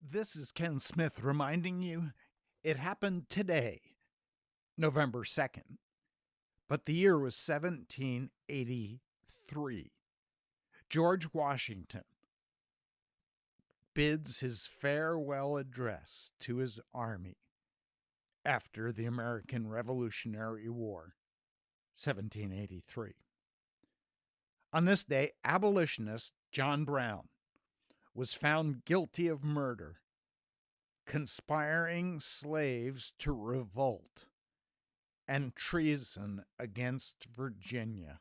This is Ken Smith reminding you it happened today, November 2nd, but the year was 1783. George Washington bids his farewell address to his army after the American Revolutionary War, 1783. On this day, abolitionist John Brown was found guilty of murder, conspiring slaves to revolt, and treason against Virginia.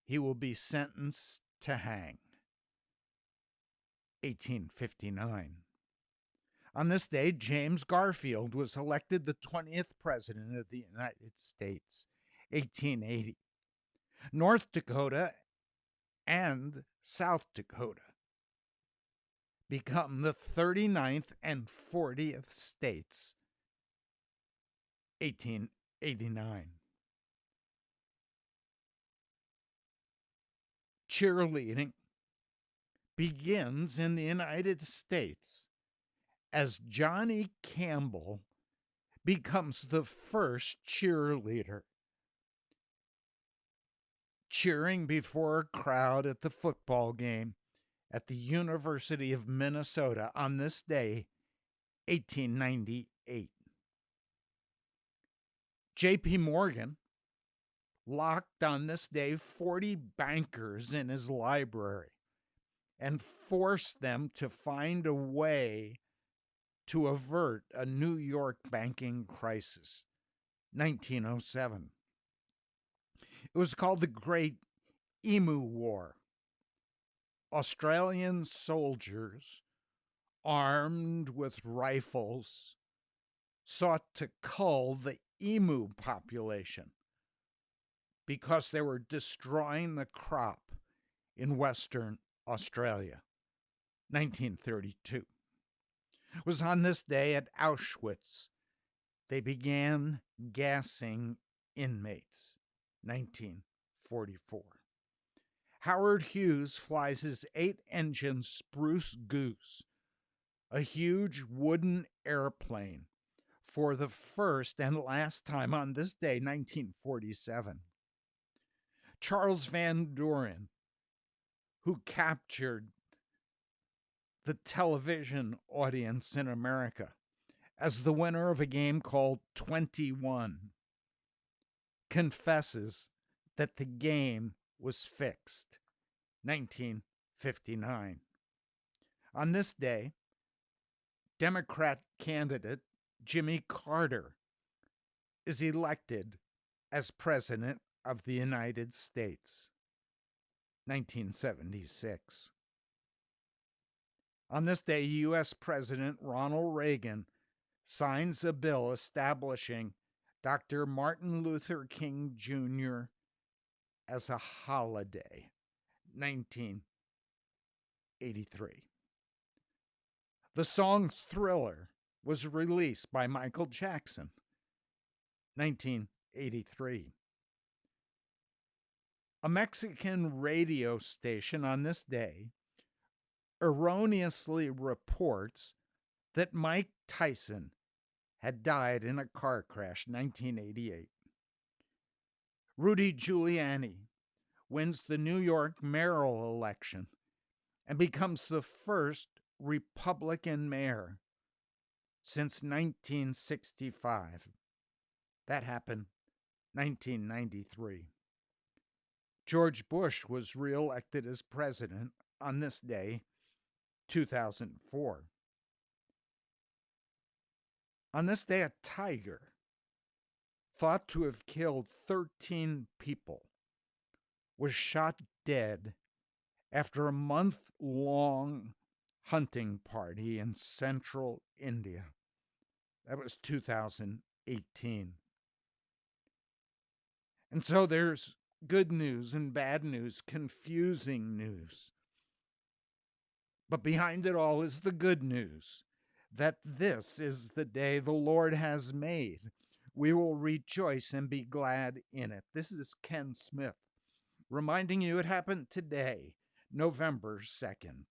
He will be sentenced to hang. 1859. On this day, James Garfield was elected the 20th President of the United States, 1880. North Dakota and South Dakota become the 39th and 40th states, 1889. Cheerleading begins in the United States as Johnny Campbell becomes the first cheerleader, cheering before a crowd at the football game at the University of Minnesota on this day, 1898. J.P. Morgan locked on this day 40 bankers in his library and forced them to find a way to avert a New York banking crisis, 1907. It was called the Great Emu War. Australian soldiers, armed with rifles, sought to cull the emu population because they were destroying the crop in Western Australia, 1932. It was on this day at Auschwitz they began gassing inmates, 1944. Howard Hughes flies his 8-engine Spruce Goose, a huge wooden airplane, for the first and last time on this day, 1947. Charles Van Doren, who captured the television audience in America as the winner of a game called 21, confesses that the game was fixed, 1959. On this day, Democrat candidate Jimmy Carter is elected as President of the United States, 1976. On this day, U.S. President Ronald Reagan signs a bill establishing Dr. Martin Luther King Jr. as a holiday, 1983. The song Thriller was released by Michael Jackson, 1983. A Mexican radio station on this day erroneously reports that Mike Tyson had died in a car crash, 1988. Rudy Giuliani wins the New York mayoral election and becomes the first Republican mayor since 1965. That happened 1993. George Bush was reelected as president on this day, 2004. On this day, a tiger, thought to have killed 13 people, was shot dead after a month-long hunting party in central India. That was 2018. And so there's good news and bad news, confusing news. But behind it all is the good news, that this is the day the Lord has made. We will rejoice and be glad in it. This is Ken Smith reminding you it happened today, November 2nd.